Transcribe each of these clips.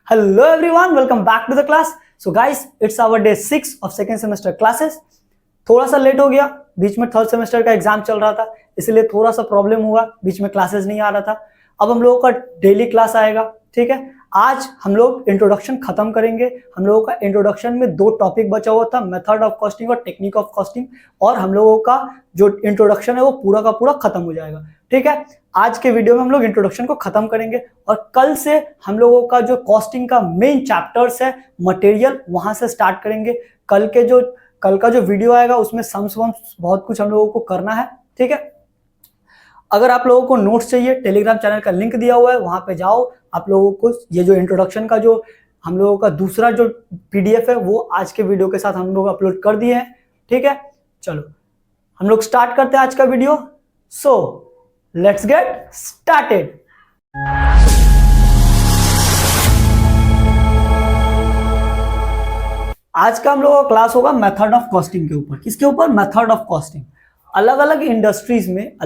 Hello everyone, welcome back to the class. So guys, it's our day 6 of second semester classes. थोड़ा सा late हो गया, बीच में third semester का exam चल रहा था, इसलिए थोड़ा सा प्रॉब्लम हुआ, बीच में क्लासेस नहीं आ रहा था। अब हम लोगों का डेली क्लास आएगा, ठीक है। आज हम लोग इंट्रोडक्शन खत्म करेंगे। हम लोगों का इंट्रोडक्शन में दो टॉपिक बचा हुआ था, मेथड ऑफ कॉस्टिंग और टेक्निक ऑफ कॉस्टिंग, और हम लोगों का जो इंट्रोडक्शन है वो पूरा का पूरा खत्म हो जाएगा, ठीक है। आज के वीडियो में हम लोग इंट्रोडक्शन को खत्म करेंगे और कल से हम लोगों का जो कॉस्टिंग का मेन चैप्टर्स है मटेरियल, वहां से स्टार्ट करेंगे। कल का जो वीडियो आएगा उसमें सम्स वम्स बहुत कुछ हम लोगों को करना है, ठीक है। अगर आप लोगों को नोट्स चाहिए, टेलीग्राम चैनल का लिंक दिया हुआ है, वहां पे जाओ। आप लोगों को ये जो इंट्रोडक्शन का जो हम लोगों का दूसरा जो पीडीएफ है वो आज के वीडियो के साथ हम लोग अपलोड कर दिए हैं, ठीक है। चलो हम लोग स्टार्ट करते हैं आज का video. So let's get started. आज का हम लोगों का क्लास होगा मेथड ऑफ कॉस्टिंग के ऊपर। किसके ऊपर? Method of costing. अलग अलग इंडस्ट्रीज में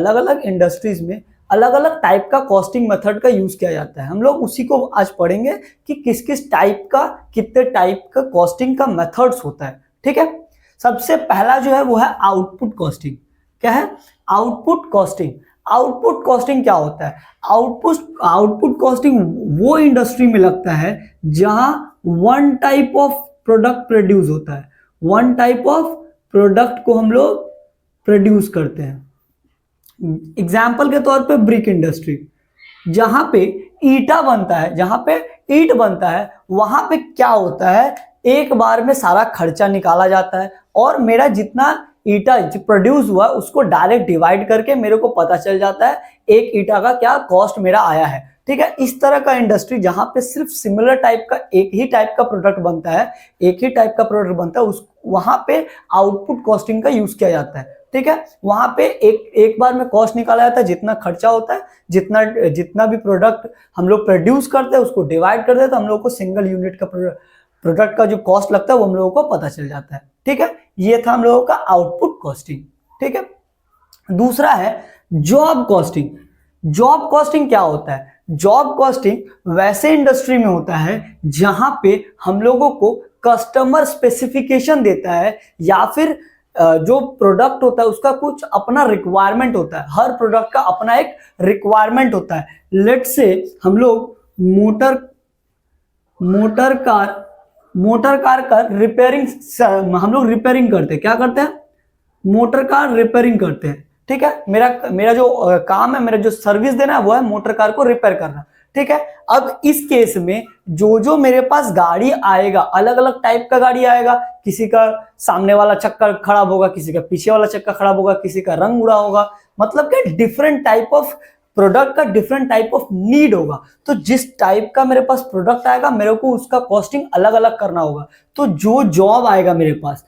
अलग अलग टाइप का कॉस्टिंग मेथड का यूज किया जाता है। हम लोग उसी को आज पढ़ेंगे कि किस किस टाइप का, कितने टाइप का कॉस्टिंग का मेथड्स होता है, ठीक है। सबसे पहला जो है वो है आउटपुट कॉस्टिंग। क्या है? Output costing. आउटपुट कॉस्टिंग क्या होता है? आउटपुट कॉस्टिंग वो इंडस्ट्री में लगता है जहां one type of product produce होता है। वन टाइप ऑफ प्रोडक्ट को हम लोग प्रोड्यूस करते हैं। एग्जाम्पल के तौर पे ब्रिक इंडस्ट्री, जहां पे ईटा बनता है, जहां पे ईंट बनता है, वहां पे क्या होता है, एक बार में सारा खर्चा निकाला जाता है और मेरा जितना ईटा प्रोड्यूस हुआ उसको डायरेक्ट डिवाइड करके मेरे को पता चल जाता है एक ईटा का क्या कॉस्ट मेरा आया है, ठीक है। इस तरह का इंडस्ट्री जहां पे सिर्फ सिमिलर टाइप का एक ही टाइप का प्रोडक्ट बनता है, उस वहां पे आउटपुट कॉस्टिंग का यूज किया जाता है, ठीक है। वहां पे एक बार में कॉस्ट निकाला जाता है, जितना खर्चा होता है, जितना भी प्रोडक्ट हम लोग प्रोड्यूस करते हैं उसको डिवाइड कर देते हैं, तो हम लोग को सिंगल यूनिट का प्रोडक्ट का जो कॉस्ट लगता है वो हम लोगों को पता चल जाता है, ठीक है। ये था हम लोगों का आउटपुट कॉस्टिंग, ठीक है। दूसरा है जॉब कॉस्टिंग। जॉब कॉस्टिंग क्या होता है? जॉब कॉस्टिंग वैसे इंडस्ट्री में होता है जहां पे हम लोगों को कस्टमर स्पेसिफिकेशन देता है या फिर जो प्रोडक्ट होता है उसका कुछ अपना रिक्वायरमेंट होता है। हर प्रोडक्ट का अपना एक रिक्वायरमेंट होता है। लेट्स से हम लोग मोटर कार का रिपेयरिंग, हम लोग रिपेयरिंग करते हैं। क्या करते हैं? मोटर कार रिपेयरिंग करते हैं, ठीक है। मेरा जो काम है, मेरा जो सर्विस देना है वो है मोटर कार को रिपेयर करना, ठीक है। अब इस केस में जो मेरे पास गाड़ी आएगा, अलग अलग टाइप का गाड़ी आएगा। किसी का सामने वाला चक्का खराब होगा, किसी का पीछे वाला चक्का खराब होगा, किसी का रंग उड़ा होगा। मतलब कि डिफरेंट टाइप ऑफ प्रोडक्ट का डिफरेंट टाइप ऑफ नीड होगा। तो जिस टाइप का मेरे पास प्रोडक्ट आएगा मेरे को उसका कॉस्टिंग अलग अलग करना होगा। तो जो जॉब आएगा मेरे पास,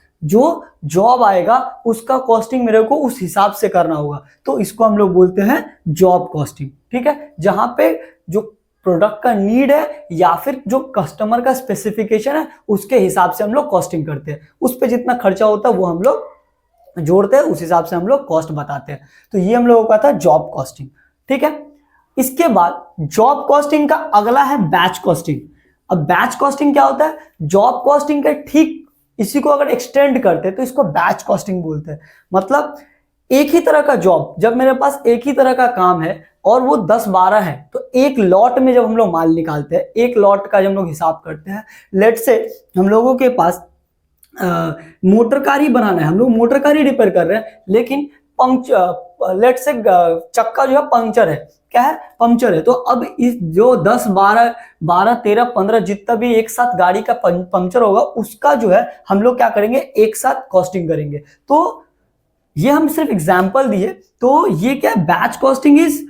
उसका कॉस्टिंग मेरे को उस हिसाब से करना होगा। तो इसको हम लोग बोलते हैं जॉब कॉस्टिंग, ठीक है। जहां पे जो प्रोडक्ट का नीड है या फिर जो कस्टमर का स्पेसिफिकेशन है उसके हिसाब से हम लोग कॉस्टिंग करते हैं। उस पर जितना खर्चा होता है वो हम लोग जोड़ते हैं, उस हिसाब से हम लोग कॉस्ट बताते हैं। तो ये हम लोगों का था जॉब कॉस्टिंग, ठीक है। इसके बाद जॉब कॉस्टिंग का अगला है बैच कॉस्टिंग। अब बैच कॉस्टिंग क्या होता है? जॉब कॉस्टिंग का ठीक इसी को अगर एक्सटेंड करते हैं तो इसको बैच कॉस्टिंग बोलते हैं। मतलब एक ही तरह का जॉब, जब मेरे पास एक ही तरह का काम है और वो 10-12 है, तो एक लॉट में जब हम लोग माल निकालते हैं, एक लॉट का जब हम लोग हिसाब करते हैं, लेट से हम लोगों के पास मोटर कार ही बनाना है, हम लोग मोटर कार ही रिपेयर कर रहे हैं, लेकिन लेट से चक्का जो है पंक्चर है। क्या है? पंक्चर है। तो अब इस जो 10, 12, 13, 15 जितना भी एक साथ गाड़ी का पंक्चर होगा उसका जो है हम लोग क्या करेंगे, एक साथ कॉस्टिंग करेंगे। तो ये हम सिर्फ एग्जांपल दिए। तो ये क्या है? Batch costing is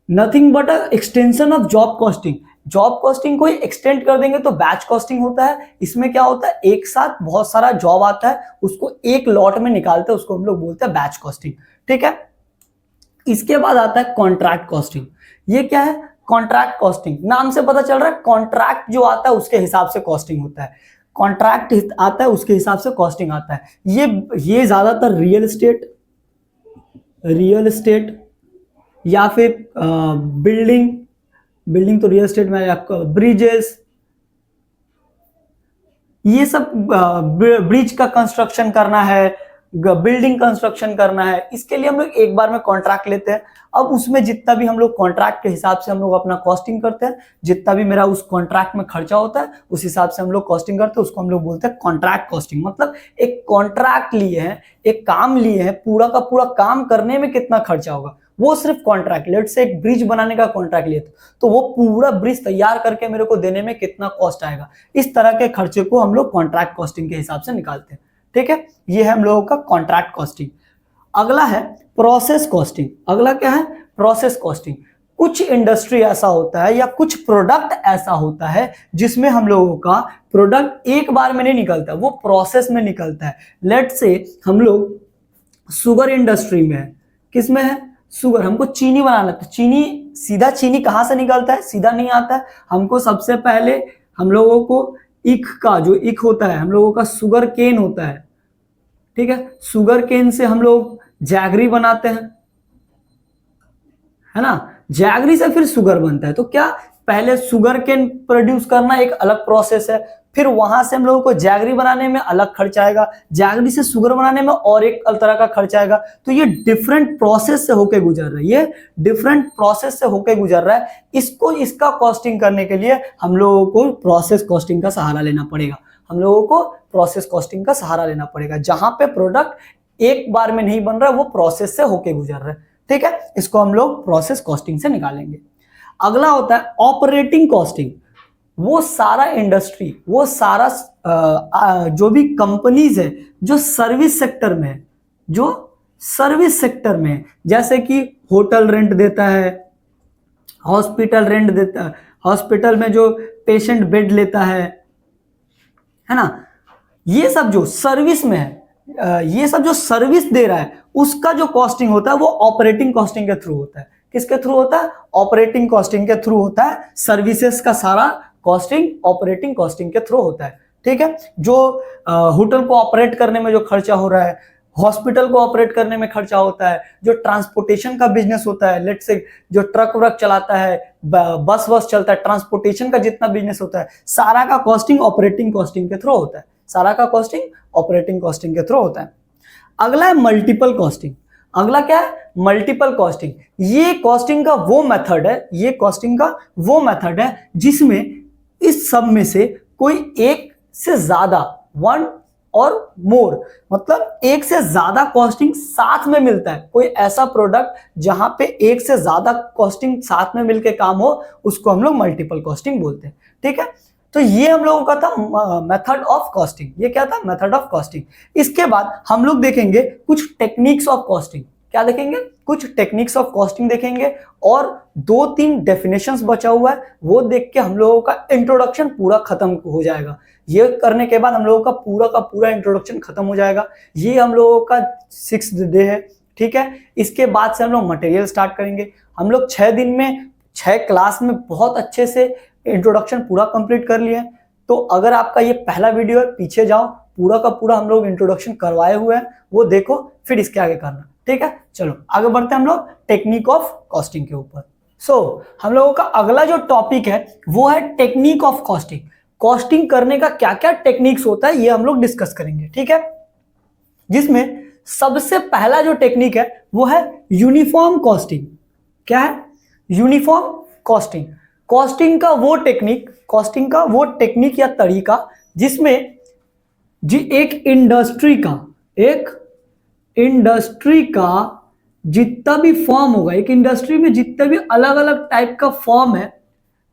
nothing but a extension of job costing. Job costing को एक्सटेंड कर देंगे तो बैच कॉस्टिंग होता है। इसमें क्या होता है, एक साथ बहुत सारा जॉब आता है, उसको एक लॉट में निकालते हैं, उसको हम लोग बोलते हैं बैच कॉस्टिंग, ठीक है। इसके बाद आता है कॉन्ट्रैक्ट कॉस्टिंग। ये क्या है? कॉन्ट्रैक्ट कॉस्टिंग, नाम से पता चल रहा है कॉन्ट्रैक्ट जो आता है उसके हिसाब से कॉस्टिंग होता है। कॉन्ट्रैक्ट आता है उसके हिसाब से कॉस्टिंग आता है। ये ज्यादातर रियल एस्टेट या फिर बिल्डिंग तो रियल एस्टेट में, आपका ब्रिजेस, ये सब ब्रिज का कंस्ट्रक्शन करना है, बिल्डिंग कंस्ट्रक्शन करना है, इसके लिए हम लोग एक बार में कॉन्ट्रैक्ट लेते हैं। अब उसमें जितना भी हम लोग कॉन्ट्रैक्ट के हिसाब से हम लोग अपना कॉस्टिंग करते हैं, जितना भी मेरा उस कॉन्ट्रैक्ट में खर्चा होता है उस हिसाब से हम लोग कॉस्टिंग करते हैं, उसको हम लोग बोलते हैं कॉन्ट्रैक्ट कॉस्टिंग। मतलब एक कॉन्ट्रैक्ट लिए हैं, एक काम लिए हैं, पूरा का पूरा काम करने में कितना खर्चा होगा वो सिर्फ कॉन्ट्रैक्ट, लेट से एक ब्रिज बनाने का कॉन्ट्रैक्ट लिए तो वो पूरा ब्रिज तैयार करके मेरे को देने में कितना कॉस्ट आएगा, इस तरह के खर्चे को हम लोग कॉन्ट्रैक्ट कॉस्टिंग के हिसाब से निकालते हैं। ठीक है, ये है हम लोगों का कॉन्ट्रैक्ट कॉस्टिंग। अगला है प्रोसेस कॉस्टिंग। अगला क्या है? Process costing. कुछ इंडस्ट्री ऐसा होता है या कुछ प्रोडक्ट ऐसा होता है जिसमें हम लोगों का प्रोडक्ट एक बार में नहीं निकलता, वो प्रोसेस में निकलता है। लेट से हम लोग शुगर इंडस्ट्री में है, किसमें है? शुगर। हमको चीनी बनाना है, तो चीनी सीधा चीनी कहाँ से निकलता है? सीधा नहीं आता है। हमको सबसे पहले हम लोगों को ईख का जो ईख होता है, हम लोगों का शुगर केन होता है, ठीक है, शुगर केन से हम लोग जैगरी बनाते हैं, है ना, जैगरी से फिर शुगर बनता है। तो क्या पहले शुगर केन प्रोड्यूस करना एक अलग प्रोसेस है, फिर वहां से हम लोगों को जैगरी बनाने में अलग खर्च आएगा, जैगरी से शुगर बनाने में और एक तरह का खर्च आएगा। तो ये डिफरेंट प्रोसेस से होके गुजर रहा है, ये डिफरेंट प्रोसेस से होके गुजर रहा है। इसको इसका कॉस्टिंग करने के लिए हम लोगों को प्रोसेस कॉस्टिंग का सहारा लेना पड़ेगा। हम लोगों को प्रोसेस कॉस्टिंग का सहारा लेना पड़ेगा, जहां पे प्रोडक्ट एक बार में नहीं बन रहा, वो प्रोसेस से होके गुजर रहा है। ठीक है, इसको हम लोग प्रोसेस कॉस्टिंग से निकालेंगे। अगला होता है ऑपरेटिंग कॉस्टिंग। वो सारा इंडस्ट्री, वो सारा जो भी कंपनीज है जो सर्विस सेक्टर में है, जो सर्विस सेक्टर में है, जैसे कि होटल रेंट देता है, हॉस्पिटल रेंट देता है, हॉस्पिटल में जो पेशेंट बेड लेता है ना, ये सब जो सर्विस में है, ये सब जो सर्विस दे रहा है, उसका जो कॉस्टिंग होता है वो ऑपरेटिंग कॉस्टिंग के थ्रू होता है। किसके थ्रू होता है? ऑपरेटिंग कॉस्टिंग के थ्रू होता है। सर्विसेज का सारा कॉस्टिंग ऑपरेटिंग कॉस्टिंग के थ्रू होता है। ठीक है, जो होटल को ऑपरेट करने में जो खर्चा हो रहा है, हॉस्पिटल को ऑपरेट करने में खर्चा होता है, जो ट्रांसपोर्टेशन का बिजनेस होता है, लेट से जो ट्रक व्रक चलाता है, बस वस चलता है, ट्रांसपोर्टेशन का जितना बिजनेस होता है, सारा का कॉस्टिंग ऑपरेटिंग कॉस्टिंग के थ्रू होता है। सारा का कॉस्टिंग ऑपरेटिंग कॉस्टिंग के थ्रू होता है। अगला है मल्टीपल कॉस्टिंग। अगला क्या है? Multiple costing. ये कॉस्टिंग का वो मेथड है, ये कॉस्टिंग का वो मेथड है जिसमें इस सब में से कोई एक से ज्यादा, वन और मोर, मतलब एक से ज्यादा कॉस्टिंग साथ में मिलता है। कोई ऐसा प्रोडक्ट जहां पे एक से ज्यादा कॉस्टिंग साथ में मिलके काम हो, उसको हम लोग मल्टीपल कॉस्टिंग बोलते हैं। ठीक है, तो ये हम लोगों का था मेथड ऑफ कॉस्टिंग। ये क्या था? Method of costing. इसके बाद हम लोग देखेंगे कुछ टेक्निक्स ऑफ कॉस्टिंग। क्या देखेंगे? कुछ टेक्निक्स ऑफ कॉस्टिंग देखेंगे, और 2-3 डेफिनेशंस बचा हुआ है, वो देख के हम लोगों का इंट्रोडक्शन पूरा खत्म हो जाएगा। ये करने के बाद हम लोगों का पूरा इंट्रोडक्शन खत्म हो जाएगा। ये हम लोगों का 6th डे है। ठीक है, इसके बाद से हम लोग मटेरियल स्टार्ट करेंगे। हम लोग 6 दिन में 6 क्लास में बहुत अच्छे से इंट्रोडक्शन पूरा कंप्लीट कर लिए हैं। तो अगर आपका ये पहला वीडियो है, पीछे जाओ, पूरा का पूरा हम लोग इंट्रोडक्शन करवाए हुए हैं, वो देखो, फिर इसके आगे करना। ठीक है, चलो आगे बढ़ते हैं हम लोग टेक्निक ऑफ कॉस्टिंग के ऊपर। हम लोगों का अगला जो टॉपिक है वो है टेक्निक ऑफ कॉस्टिंग। कॉस्टिंग करने का क्या क्या टेक्निक्स होता है ये हम लोग डिस्कस करेंगे। ठीक है, जिसमें सबसे पहला जो टेक्निक है वो है यूनिफॉर्म कॉस्टिंग। क्या है? Uniform costing. कॉस्टिंग का वो टेक्निक या तरीका जिसमें एक इंडस्ट्री का जितना भी फॉर्म होगा, एक इंडस्ट्री में जितने भी अलग अलग टाइप का फॉर्म है,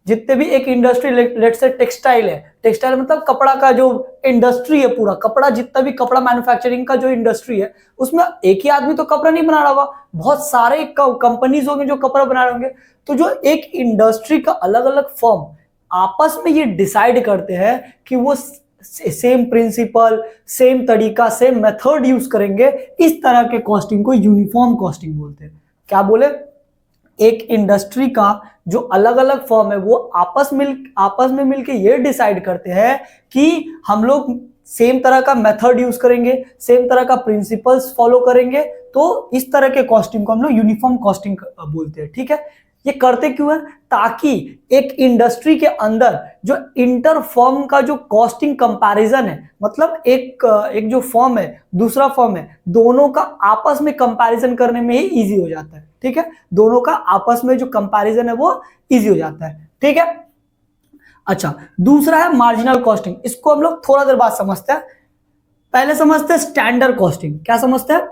जितने भी एक इंडस्ट्री, लेट से टेक्सटाइल है, टेक्सटाइल मतलब कपड़ा का जो इंडस्ट्री है, पूरा कपड़ा, जितना भी कपड़ा मैन्युफैक्चरिंग का जो इंडस्ट्री है, उसमें एक ही आदमी तो कपड़ा नहीं बना रहा होगा, बहुत सारे कंपनीज होंगे जो कपड़ा बना रहे होंगे। तो जो एक इंडस्ट्री का अलग अलग फॉर्म आपस में ये डिसाइड करते हैं कि वो सेम प्रिंसिपल, सेम तरीका, सेम मेथड यूज करेंगे, इस तरह के कॉस्टिंग को यूनिफॉर्म कॉस्टिंग बोलते हैं। क्या बोले? एक इंडस्ट्री का जो अलग अलग फॉर्म है वो आपस में मिलके ये डिसाइड करते हैं कि हम लोग सेम तरह का मेथड यूज करेंगे, सेम तरह का प्रिंसिपल्स फॉलो करेंगे, तो इस तरह के कॉस्टिंग को हम लोग यूनिफॉर्म कॉस्टिंग बोलते हैं। ठीक है, ये करते क्यों है? ताकि एक इंडस्ट्री के अंदर जो इंटर फर्म का जो कॉस्टिंग कंपैरिजन है, मतलब एक जो फर्म है दूसरा फर्म है, दोनों का आपस में कंपैरिजन करने में ही इजी हो जाता है। ठीक है, दोनों का आपस में जो कंपैरिजन है वो इजी हो जाता है। ठीक है, अच्छा दूसरा है मार्जिनल कॉस्टिंग। इसको हम लोग थोड़ा देर बाद समझते हैं। पहले समझते हैं स्टैंडर्ड कॉस्टिंग। क्या समझते हैं?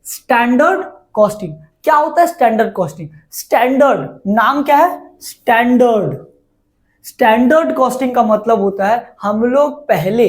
Standard costing. क्या होता है स्टैंडर्ड कॉस्टिंग? स्टैंडर्ड नाम क्या है? स्टैंडर्ड। स्टैंडर्ड कॉस्टिंग का मतलब होता है हम लोग पहले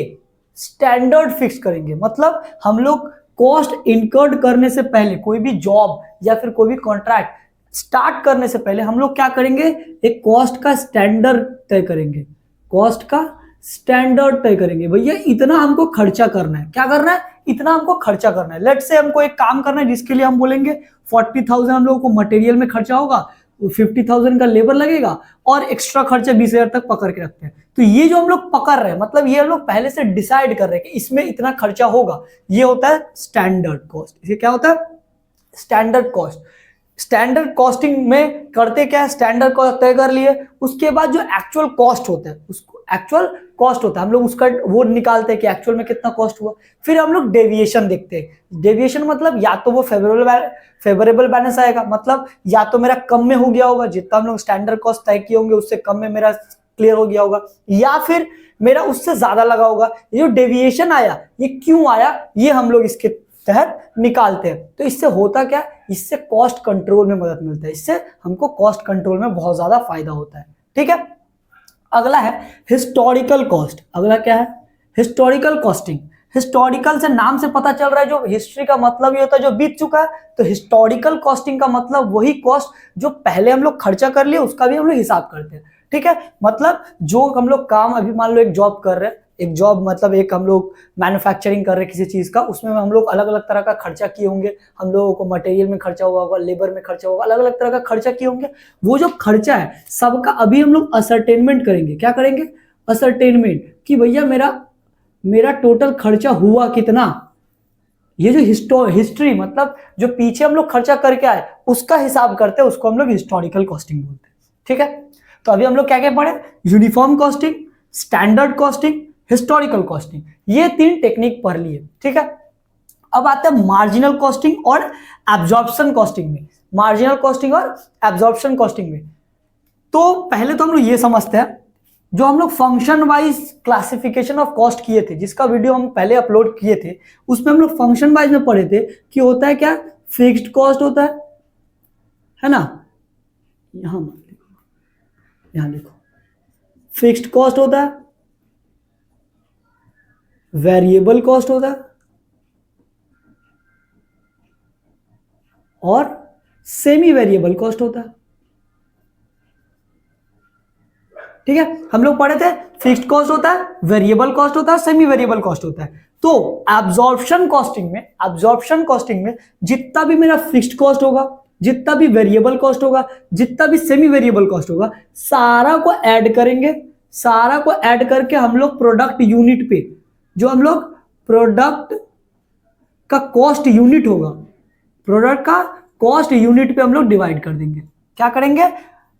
स्टैंडर्ड फिक्स करेंगे, मतलब हम लोग कॉस्ट इनकर्ड करने से पहले, कोई भी जॉब या फिर कोई भी कॉन्ट्रैक्ट स्टार्ट करने से पहले हम लोग क्या करेंगे? एक कॉस्ट का स्टैंडर्ड तय करेंगे। कॉस्ट का स्टैंडर्ड तय करेंगे, भैया इतना हमको खर्चा करना है। क्या करना है? इतना हमको खर्चा करना है। लेट से हमको एक काम करना है जिसके लिए हम बोलेंगे 40,000 हम लोगों को मटेरियल में खर्चा होगा, 50,000 का लेबर लगेगा और एक्स्ट्रा खर्चा 20,000 तक पकड़ के रखते हैं। तो ये जो हम लोग पकड़ रहे हैं, मतलब ये हम लोग पहले से डिसाइड कर रहे हैं कि इसमें इतना खर्चा होगा, ये होता है स्टैंडर्ड कॉस्ट। ये क्या होता है? Standard cost. स्टैंडर्ड कॉस्टिंग में करते क्या है? स्टैंडर्ड कॉस्ट तय कर लिए, उसके बाद जो एक्चुअल कॉस्ट होता है, उसको एक्चुअल कॉस्ट होता है, हम लोग उसका वो निकालते हैं कि एक्चुअल में कितना कॉस्ट हुआ। फिर हम लोग डेविएशन देखते हैं। डेविएशन मतलब या तो वो फेवरेबल बैलेंस आएगा, मतलब या तो मेरा कम में हो गया होगा, जितना हम लोग स्टैंडर्ड कॉस्ट तय किए होंगे उससे कम में मेरा क्लियर हो गया होगा, या फिर मेरा उससे ज्यादा लगा होगा। ये जो डेविएशन आया ये क्यों आया, ये हम लोग इसके तहत निकालते हैं। तो इससे होता क्या? इससे कॉस्ट कंट्रोल में मदद मिलता है, इससे हमको कॉस्ट कंट्रोल में बहुत ज्यादा फायदा होता है। ठीक है, अगला है हिस्टोरिकल कॉस्ट। अगला क्या है? Historical costing. हिस्टोरिकल से नाम से पता चल रहा है जो हिस्ट्री का मतलब ये होता है जो बीत चुका है। तो हिस्टोरिकल कॉस्टिंग का मतलब वही कॉस्ट जो पहले हम लोग खर्चा कर लिए उसका भी हम लोग हिसाब करते हैं। ठीक है, मतलब जो हम लोग काम, अभी मान लो एक जॉब कर रहे हैं, एक जॉब मतलब एक हम लोग मैन्युफैक्चरिंग कर रहे हैं किसी चीज का, उसमें हम लोग अलग अलग तरह का खर्चा किए होंगे। हम लोगों को मटेरियल में खर्चा हुआ होगा, लेबर में खर्चा होगा, अलग अलग तरह का खर्चा किए होंगे। वो जो खर्चा है सबका अभी हम लोग असरटेनमेंट करेंगे। क्या करेंगे? असरटेनमेंट, कि भैया मेरा टोटल खर्चा हुआ कितना। ये जो हिस्ट्री मतलब जो पीछे हम लोग खर्चा करके आए उसका हिसाब करते हैं, उसको हम लोग हिस्टोरिकल कॉस्टिंग बोलते हैं। ठीक है, तो अभी हम लोग क्या क्या पढ़े? Uniform costing, standard costing, historical costing, ये 3 टेक्निक पढ़ लिए। ठीक है, अब आते हैं मार्जिनल कॉस्टिंग और एब्जॉर्प्शन कॉस्टिंग में। मार्जिनल कॉस्टिंग और एब्जॉर्प्शन कॉस्टिंग में तो पहले तो हम लोग ये समझते हैं, जो हम लोग function wise classification of cost किए थे, जिसका वीडियो हम पहले अपलोड किए थे, उसमें हम लोग फंक्शन वाइज में पढ़े थे कि होता है क्या? फिक्स्ड कॉस्ट होता है ना, यहां देखो फिक्स्ड कॉस्ट होता है, वेरिएबल कॉस्ट होता है और सेमी वेरिएबल कॉस्ट होता है। ठीक है, हम लोग पढ़े थे फिक्स्ड कॉस्ट होता है, वेरिएबल कॉस्ट होता है, सेमी वेरिएबल कॉस्ट होता है। तो एब्जॉर्प्शन कॉस्टिंग में जितना भी मेरा फिक्स्ड कॉस्ट होगा, जितना भी वेरिएबल कॉस्ट होगा, जितना भी सेमी वेरिएबल कॉस्ट होगा, सारा को ऐड करेंगे। सारा को ऐड करके हम लोग प्रोडक्ट यूनिट पे, जो हम लोग प्रोडक्ट का कॉस्ट यूनिट होगा, प्रोडक्ट का कॉस्ट यूनिट पे हम लोग डिवाइड कर देंगे। क्या करेंगे?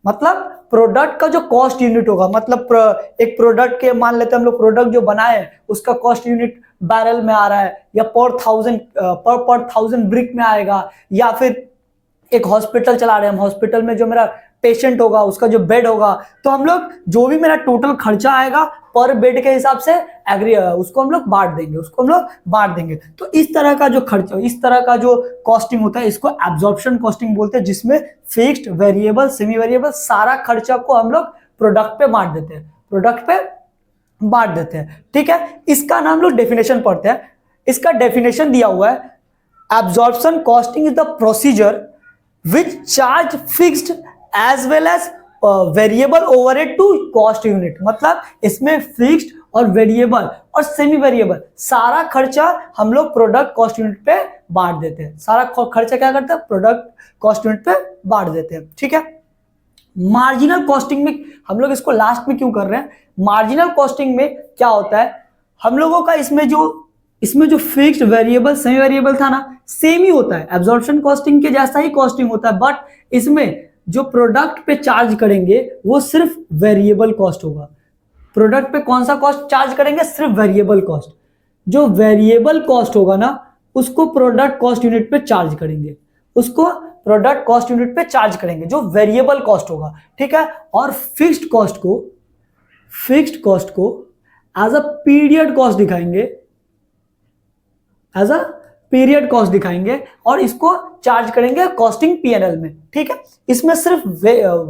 मतलब प्रोडक्ट का जो कॉस्ट यूनिट होगा, मतलब एक प्रोडक्ट के मान लेते हैं हम लोग, प्रोडक्ट जो बनाए हैं उसका कॉस्ट यूनिट बैरल में आ रहा है, या पर 1000 ब्रिक में आएगा, या फिर एक हॉस्पिटल चला रहे हैं हम, हॉस्पिटल में जो मेरा पेशेंट होगा उसका जो बेड होगा, तो हम लोग जो भी मेरा टोटल खर्चा आएगा पर बेड के हिसाब से उसको हम लोग बांट देंगे। तो इस तरह का जो खर्चा, इस तरह का जो कॉस्टिंग होता है, इसको एब्जॉर्प्शन कॉस्टिंग बोलते हैं, जिसमें फिक्स्ड, वेरिएबल, सेमी वेरिएबल सारा खर्चा को हम लोग प्रोडक्ट पे बांट देते हैं। ठीक है, इसका नाम लोग डेफिनेशन पढ़ते हैं। इसका डेफिनेशन दिया हुआ है, absorption costing is the procedure which charge fixed as well as variable overhead to cost unit. मतलब इसमें फिक्स्ड और वेरिएबल और सेमी वेरिएबल सारा खर्चा हम लोग प्रोडक्ट कॉस्ट यूनिट पे बांट देते हैं। सारा खर्चा क्या करते हैं? प्रोडक्ट कॉस्ट यूनिट पे बांट देते हैं। ठीक है, मार्जिनल कॉस्टिंग में हम लोग इसको लास्ट में क्यों कर रहे हैं? मार्जिनल कॉस्टिंग में क्या होता है, हम लोगों का इसमें जो फिक्स्ड, वेरिएबल, सेमी वेरिएबल था ना, सेम ही होता है, एब्जॉर्प्शन कॉस्टिंग के जैसा ही कॉस्टिंग होता है, बट इसमें जो प्रोडक्ट पे चार्ज करेंगे वो सिर्फ वेरिएबल कॉस्ट होगा। प्रोडक्ट पे कौन सा कॉस्ट चार्ज करेंगे? सिर्फ वेरिएबल कॉस्ट। जो वेरिएबल कॉस्ट होगा ना उसको प्रोडक्ट कॉस्ट यूनिट पे चार्ज करेंगे, उसको प्रोडक्ट कॉस्ट यूनिट पे चार्ज करेंगे जो वेरिएबल कॉस्ट होगा, ठीक है। और फिक्स्ड कॉस्ट को एज अ पीरियड कॉस्ट दिखाएंगे, एज अ पीरियड कॉस्ट दिखाएंगे और इसको चार्ज करेंगे कॉस्टिंग पीएनएल में, ठीक है। इसमें सिर्फ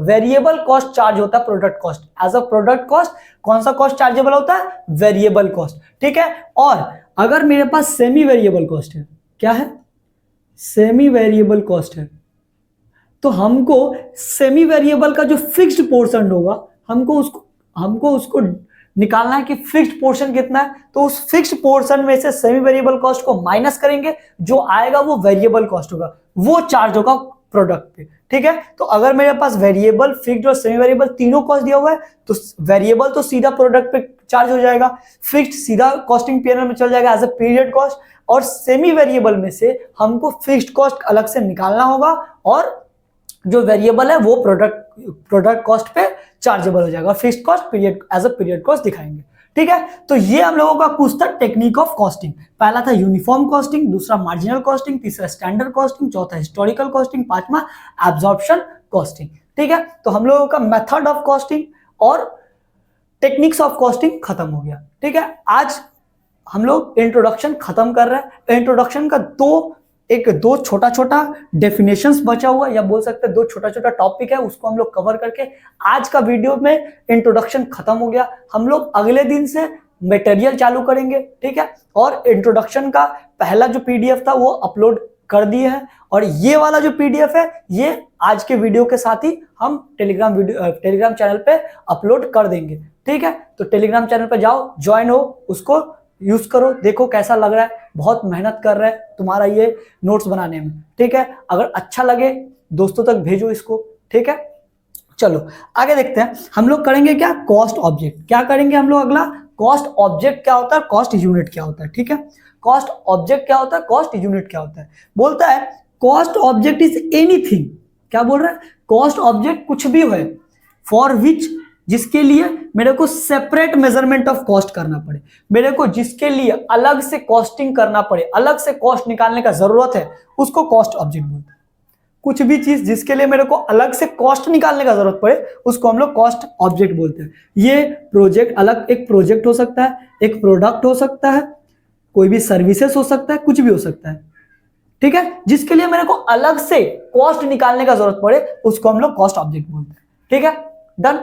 वेरिएबल कॉस्ट चार्ज होता है product cost. As a product cost कौन सा कॉस्ट चार्जेबल होता है? वेरिएबल कॉस्ट, ठीक है। और अगर मेरे पास सेमी वेरिएबल कॉस्ट है, क्या है? सेमी वेरिएबल कॉस्ट है, तो हमको सेमी वेरिएबल का जो फिक्स्ड पोर्शन होगा हमको उसको निकालना है कि फिक्स्ड पोर्शन कितना है। तो उस फिक्स्ड पोर्शन में से सेमी वेरिएबल कॉस्ट को माइनस करेंगे, जो आएगा वो वेरिएबल कॉस्ट होगा, वो चार्ज होगा प्रोडक्ट पे, ठीक है। तो अगर मेरे पास वेरिएबल, फिक्स्ड और सेमी वेरिएबल तीनों कॉस्ट दिया हुआ है तो वेरिएबल तो सीधा प्रोडक्ट पे चार्ज हो जाएगा, फिक्स्ड सीधा कॉस्टिंग पीएनएल में चल जाएगा एज अ पीरियड कॉस्ट, और सेमी वेरिएबल में से हमको फिक्स्ड कॉस्ट अलग से निकालना होगा और जो वेरिएबल है वो प्रोडक्ट कॉस्ट पे चार्जेबल हो जाएगा। Fixed cost period as a period cost दिखाएंगे, ठीक है। तो ये हम लोगों का कुछ था टेक्निक ऑफ कॉस्टिंग। पहला था यूनिफॉर्म कॉस्टिंग, दूसरा मार्जिनल कॉस्टिंग, तीसरा स्टैंडर्ड कॉस्टिंग, चौथा हिस्टोरिकल कॉस्टिंग, पांचवा एब्जॉर्प्शन कॉस्टिंग, ठीक है। तो हम लोगों का मेथड ऑफ कॉस्टिंग और टेक्निक्स ऑफ कॉस्टिंग खत्म हो गया, ठीक है। आज हम लोग इंट्रोडक्शन खत्म कर रहे हैं। इंट्रोडक्शन का दो छोटा छोटा डेफिनेशंस बचा हुआ, या बोल सकते हैं दो छोटा छोटा टॉपिक है, उसको हम लोग कवर करके आज का वीडियो में इंट्रोडक्शन खत्म हो गया। हम लोग अगले दिन से मटेरियल चालू करेंगे, ठीक है। और इंट्रोडक्शन का पहला जो पीडीएफ था वो अपलोड कर दिए हैं, और ये वाला जो पीडीएफ है ये आज के वीडियो के साथ ही हम टेलीग्राम चैनल पे अपलोड कर देंगे, ठीक है। तो टेलीग्राम चैनल पे जाओ, ज्वाइन हो, उसको यूज करो, देखो कैसा लग रहा है। बहुत मेहनत कर रहा है तुम्हारा ये नोट्स बनाने में, ठीक है। अगर अच्छा लगे दोस्तों तक भेजो इसको, ठीक है। चलो आगे देखते हैं, हम लोग करेंगे क्या? Cost object. क्या करेंगे हम लोग अगला? कॉस्ट ऑब्जेक्ट क्या होता है, कॉस्ट यूनिट क्या होता है, ठीक है। कॉस्ट ऑब्जेक्ट क्या होता है, कॉस्ट यूनिट क्या होता है? बोलता है कॉस्ट ऑब्जेक्ट इज एनीथिंग, क्या बोल रहा है? कॉस्ट ऑब्जेक्ट कुछ भी है फॉर विच, जिसके लिए मेरे को सेपरेट मेजरमेंट ऑफ कॉस्ट करना पड़े, मेरे को जिसके लिए अलग से कॉस्टिंग करना पड़े, अलग से कॉस्ट निकालने का जरूरत है, उसको कॉस्ट ऑब्जेक्ट बोलते हैं। कुछ भी चीज जिसके लिए मेरे को अलग से कॉस्ट निकालने का जरूरत पड़े उसको हम लोग कॉस्ट ऑब्जेक्ट बोलते हैं। ये प्रोजेक्ट अलग, एक प्रोजेक्ट हो सकता है, एक प्रोडक्ट हो सकता है, कोई भी सर्विसेज हो सकता है, कुछ भी हो सकता है, ठीक है। जिसके लिए मेरे को अलग से कॉस्ट निकालने का जरूरत पड़े उसको हम लोग कॉस्ट ऑब्जेक्ट बोलते हैं, ठीक है। डन।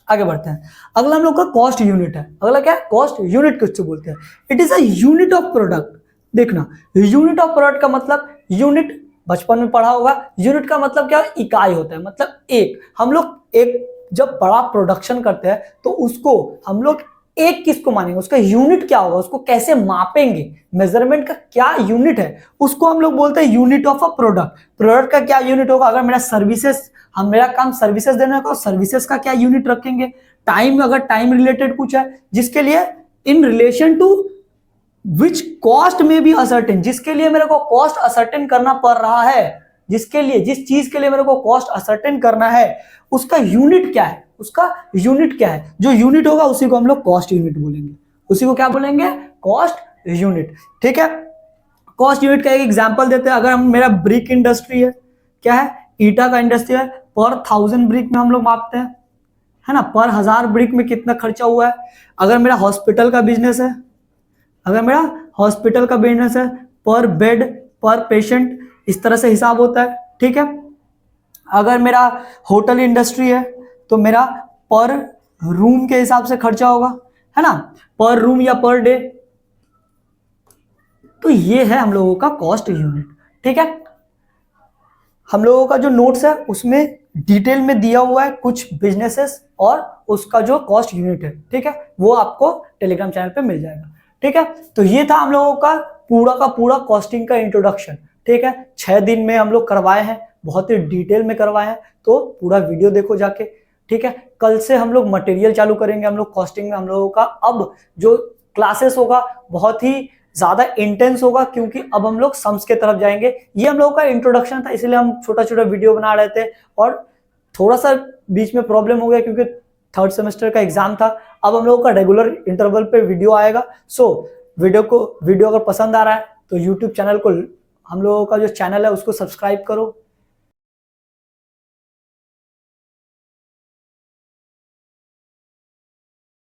आगे बढ़ते हैं। अगला हम लोग का कॉस्ट यूनिट है। अगला क्या है? कॉस्ट यूनिट किसको बोलते हैं? It is a unit of product. देखना, यूनिट ऑफ प्रोडक्ट का मतलब, यूनिट बचपन में पढ़ा होगा, यूनिट का मतलब क्या है? इकाई होता है, मतलब एक। हम लोग एक जब बड़ा प्रोडक्शन करते हैं तो उसको हम लोग एक किसको मानेंगे? उसका यूनिट क्या होगा, उसको कैसे मापेंगे, मेजरमेंट का क्या यूनिट है, उसको हम लोग बोलते हैं unit of a product. Product का क्या यूनिट होगा? अगर मेरा सर्विसेज, हम मेरा काम सर्विसेज देने का, सर्विसेज का क्या यूनिट रखेंगे? टाइम, अगर टाइम रिलेटेड कुछ है जिसके लिए in relation to which cost में बी असर्टेन, जिसके लिए मेरे को कॉस्ट असर्टेन करना पड़ रहा है, जिसके लिए, जिस चीज के लिए मेरे को कॉस्ट असर्टेन करना है, उसका यूनिट क्या है, उसका यूनिट क्या है? जो यूनिट होगा उसी को हम लोग कॉस्ट यूनिट बोलेंगे। उसी को क्या बोलेंगे? कॉस्ट यूनिट, ठीक है। कॉस्ट यूनिट का एक एग्जांपल देते हैं। अगर हम, मेरा ब्रिक इंडस्ट्री है, क्या है? ईटा का इंडस्ट्री है, पर 1000 ब्रिक में हम लोग मापते हैं, है ना, पर 1000 ब्रिक में कितना खर्चा हुआ है। अगर मेरा हॉस्पिटल का बिजनेस है, अगर मेरा हॉस्पिटल का बिजनेस है, पर बेड, पर पेशेंट, इस तरह से हिसाब होता है, ठीक है। अगर मेरा होटल इंडस्ट्री है तो मेरा पर रूम के हिसाब से खर्चा होगा, है ना, पर रूम या पर डे। तो ये है हम लोगों का कॉस्ट यूनिट, ठीक है। हम लोगों का जो नोट्स है उसमें डिटेल में दिया हुआ है कुछ बिजनेसेस और उसका जो कॉस्ट यूनिट है, ठीक है, वो आपको टेलीग्राम चैनल पे मिल जाएगा, ठीक है। तो ये था हम लोगों का पूरा कॉस्टिंग का इंट्रोडक्शन, ठीक है। 6 दिन में हम लोग करवाए हैं, बहुत ही डिटेल में करवाए हैं, तो पूरा वीडियो देखो जाके, ठीक है। कल से हम लोग मटेरियल चालू करेंगे हम लोग कॉस्टिंग में। हम लोगों का अब जो क्लासेस होगा बहुत ही ज्यादा इंटेंस होगा, क्योंकि अब हम लोग सम्स के तरफ जाएंगे। ये हम लोगों का इंट्रोडक्शन था, इसलिए हम छोटा छोटा वीडियो बना रहे थे और थोड़ा सा बीच में प्रॉब्लम हो गया क्योंकि थर्ड सेमेस्टर का एग्जाम था। अब हम लोगों का रेगुलर इंटरवल पे वीडियो आएगा। सो वीडियो अगर पसंद आ रहा है तो यूट्यूब चैनल को, हम लोगों का जो चैनल है उसको सब्सक्राइब करो,